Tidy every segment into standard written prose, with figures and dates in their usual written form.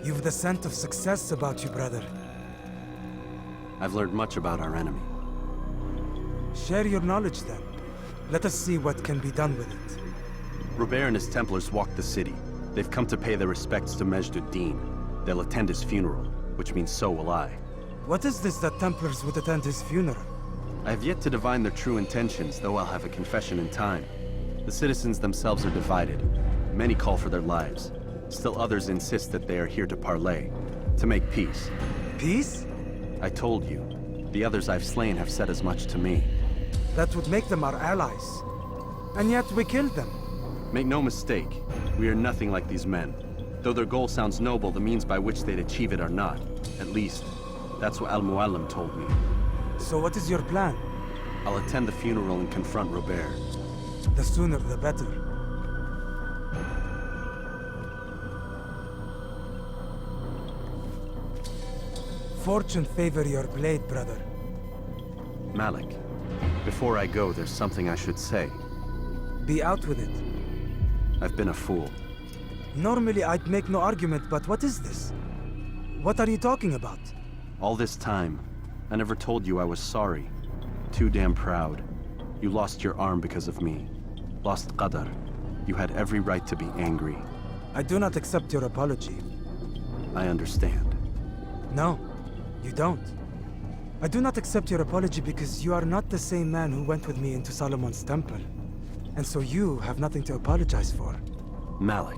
You've the scent of success about you, brother. I've learned much about our enemy. Share your knowledge then. Let us see what can be done with it. Robert and his Templars walked the city. They've come to pay their respects to Majd-ud-Din. They'll attend his funeral, which means so will I. What is this that Templars would attend his funeral? I have yet to divine their true intentions, though I'll have a confession in time. The citizens themselves are divided. Many call for their lives. Still others insist that they are here to parley, to make peace. Peace? I told you. The others I've slain have said as much to me. That would make them our allies. And yet we killed them. Make no mistake, we are nothing like these men. Though their goal sounds noble, the means by which they'd achieve it are not. At least, that's what Al-Muallim told me. So what is your plan? I'll attend the funeral and confront Robert. The sooner the better. Fortune favor your blade, brother. Malik, before I go, there's something I should say. Be out with it. I've been a fool. Normally I'd make no argument, but what is this? What are you talking about? All this time, I never told you I was sorry. Too damn proud. You lost your arm because of me. Lost Qadar. You had every right to be angry. I do not accept your apology. I understand. No, you don't. I do not accept your apology because you are not the same man who went with me into Solomon's temple. And so you have nothing to apologize for. Malik.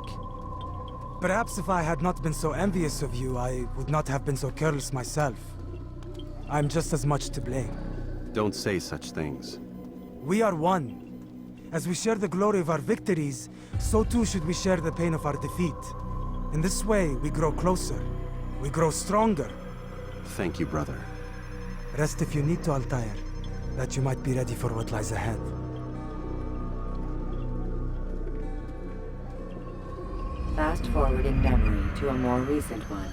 Perhaps if I had not been so envious of you, I would not have been so careless myself. I'm just as much to blame. Don't say such things. We are one. As we share the glory of our victories, so too should we share the pain of our defeat. In this way, we grow closer. We grow stronger. Thank you, brother. Rest if you need to, Altair, that you might be ready for what lies ahead. Fast forwarding memory to a more recent one.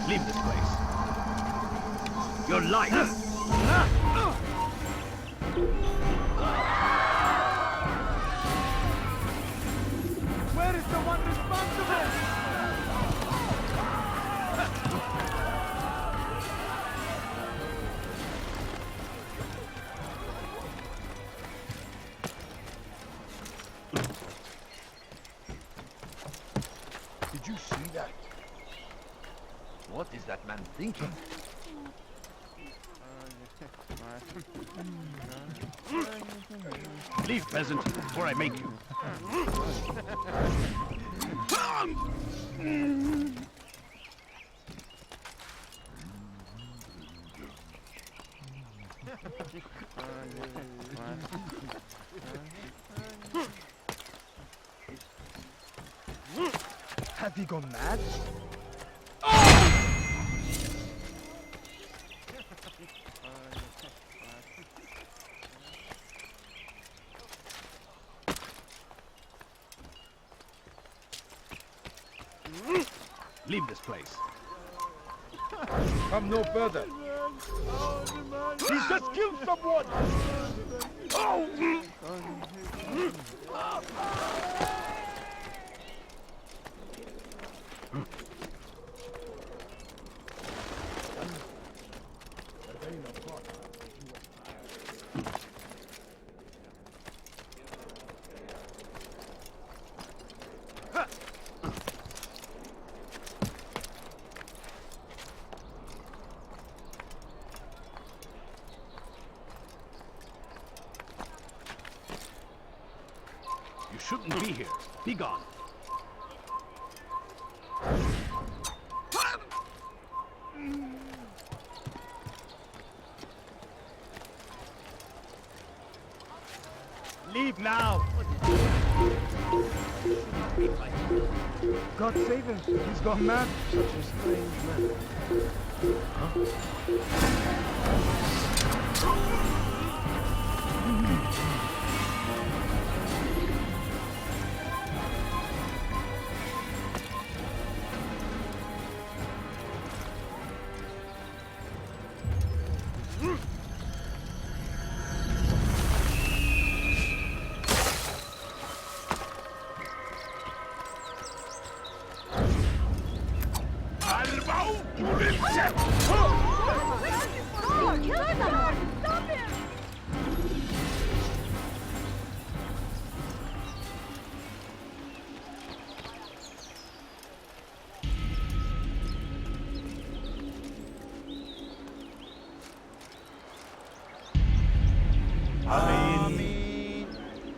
Leave this place. Your life. Where is the one responsible? Did you see that? What is that man thinking? Leave, peasant, before I make you. Have you gone mad? Leave this place. Come no further. He's just killed someone! Oh! You shouldn't be here. Be gone. Leave now! God save him. He's gone mad. Such a strange man.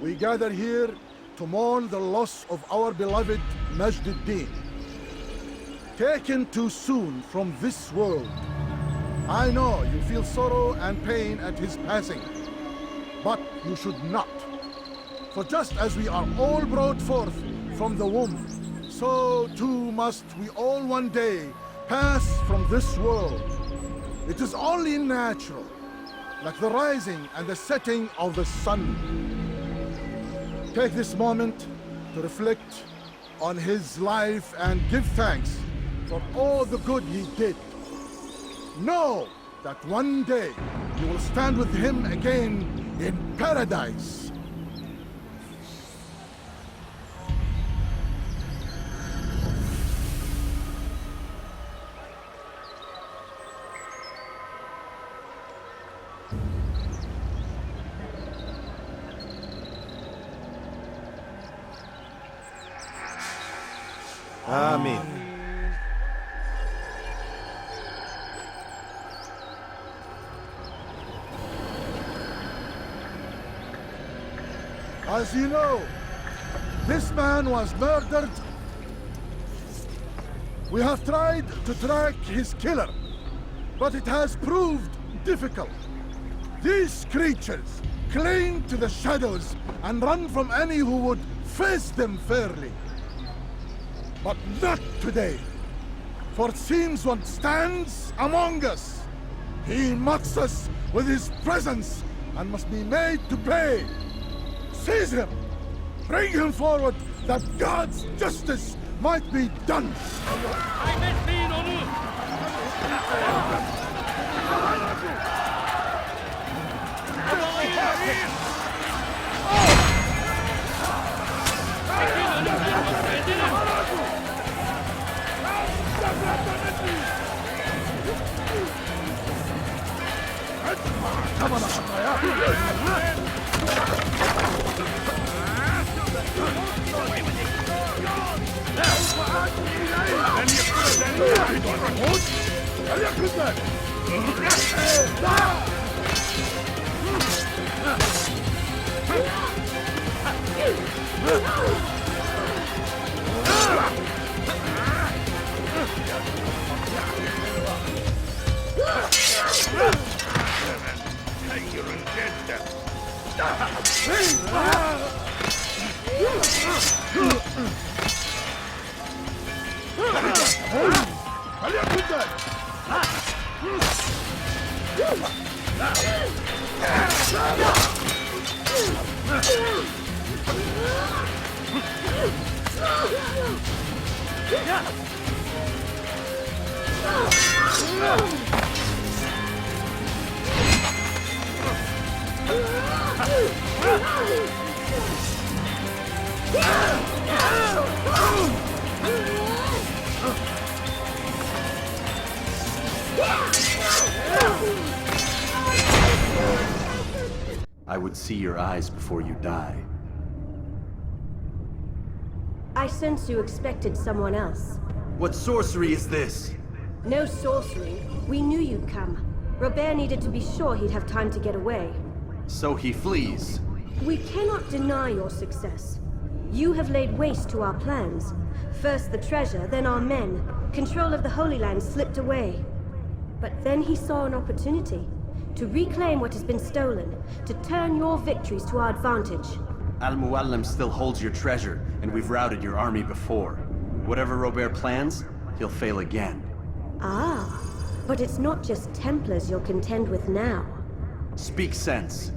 We gather here to mourn the loss of our beloved Majd-ud-Din. Taken too soon from this world. I know you feel sorrow and pain at his passing, but you should not. For just as we are all brought forth from the womb, so too must we all one day pass from this world. It is only natural, like the rising and the setting of the sun. Take this moment to reflect on his life and give thanks for all the good he did. Know that one day you will stand with him again in paradise. Amen. As you know, this man was murdered. We have tried to track his killer, but it has proved difficult. These creatures cling to the shadows and run from any who would face them fairly. But not today, for it seems one stands among us. He mocks us with his presence and must be made to pay. Seize him! Bring him forward that God's justice might be done! I would see your eyes before you die. I sense you expected someone else. What sorcery is this? No sorcery. We knew you'd come. Robert needed to be sure he'd have time to get away. So he flees. We cannot deny your success. You have laid waste to our plans. First the treasure, then our men. Control of the Holy Land slipped away. But then he saw an opportunity to reclaim what has been stolen, to turn your victories to our advantage. Al-Muallim still holds your treasure, and we've routed your army before. Whatever Robert plans, he'll fail again. Ah, but it's not just Templars you'll contend with now. Speak sense.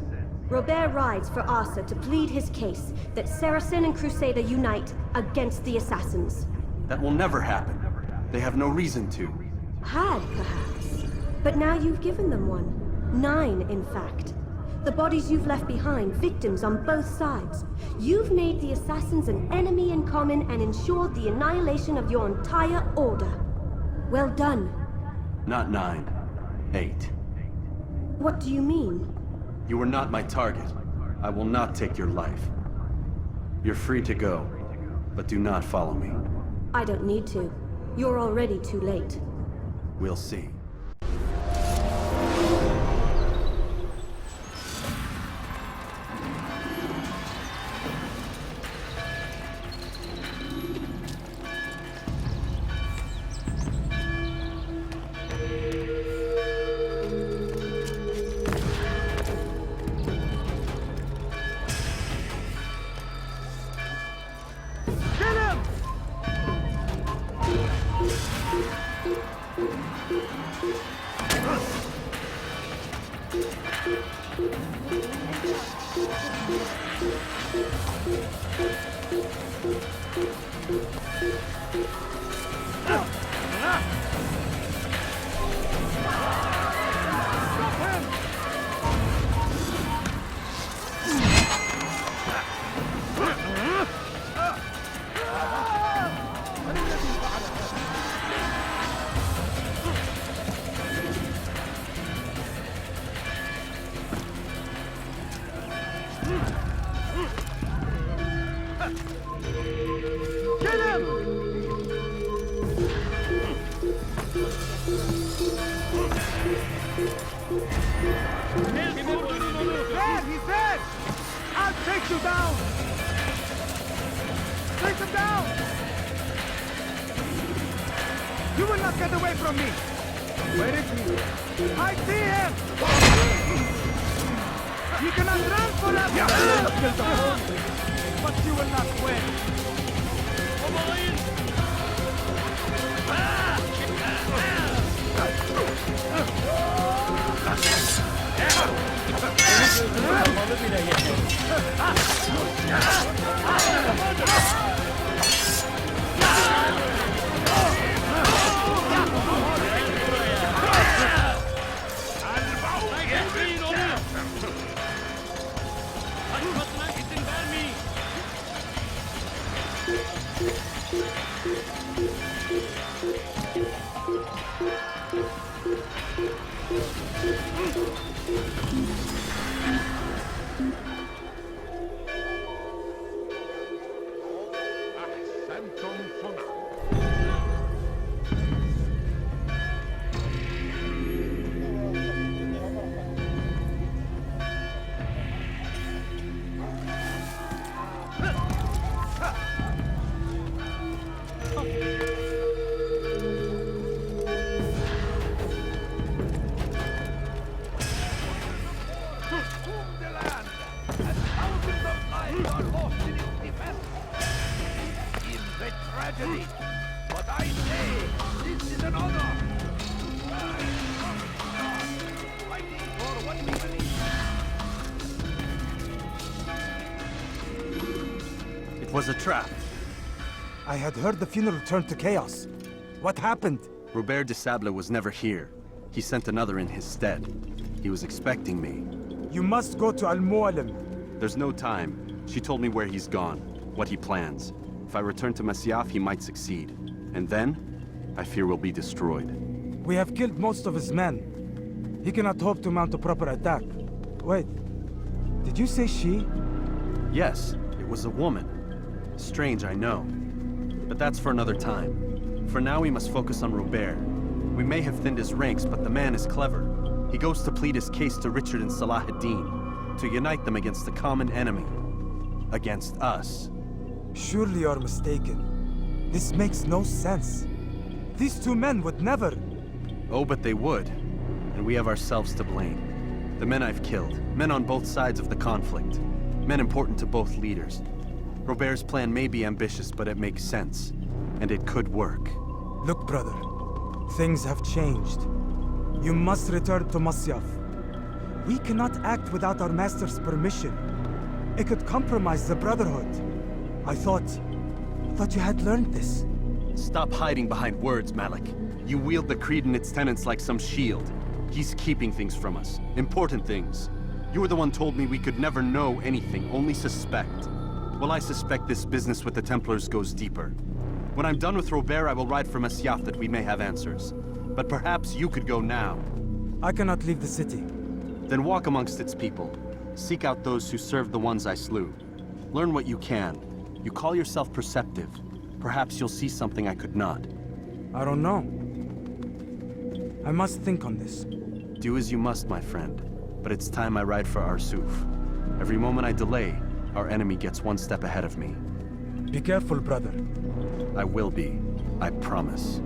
Robert rides for Asa to plead his case that Saracen and Crusader unite against the Assassins. That will never happen. They have no reason to. Had, perhaps. But now you've given them one. 9, in fact. The bodies you've left behind, victims on both sides. You've made the Assassins an enemy in common and ensured the annihilation of your entire order. Well done. Not 9. 8. What do you mean? You were not my target. I will not take your life. You're free to go, but do not follow me. I don't need to. You're already too late. We'll see. He's dead! I'll take you down! Take him down! You will not get away from me! Where is he? I see him! You cannot run forever! But you will not win! But I say, this is an honor. Fighting for what we believe. It was a trap. I had heard the funeral turned to chaos. What happened? Robert de Sable was never here. He sent another in his stead. He was expecting me. You must go to Al-Muallim. There's no time. She told me where he's gone, what he plans. If I return to Masyaf, he might succeed. And then, I fear we'll be destroyed. We have killed most of his men. He cannot hope to mount a proper attack. Wait, did you say she? Yes, it was a woman. Strange, I know. But that's for another time. For now, we must focus on Robert. We may have thinned his ranks, but the man is clever. He goes to plead his case to Richard and Salah ad-Din, to unite them against the common enemy. Against us. Surely you're mistaken. This makes no sense. These two men would never... Oh, but they would. And we have ourselves to blame. The men I've killed, men on both sides of the conflict. Men important to both leaders. Robert's plan may be ambitious, but it makes sense. And it could work. Look, brother. Things have changed. You must return to Masyaf. We cannot act without our master's permission. It could compromise the Brotherhood. I thought you had learned this. Stop hiding behind words, Malik. You wield the creed and its tenets like some shield. He's keeping things from us. Important things. You were the one told me we could never know anything, only suspect. Well, I suspect this business with the Templars goes deeper. When I'm done with Robert, I will ride for Masyaf that we may have answers. But perhaps you could go now. I cannot leave the city. Then walk amongst its people. Seek out those who served the ones I slew. Learn what you can. You call yourself perceptive. Perhaps you'll see something I could not. I don't know. I must think on this. Do as you must, my friend. But it's time I ride for Arsuf. Every moment I delay, our enemy gets one step ahead of me. Be careful, brother. I will be. I promise.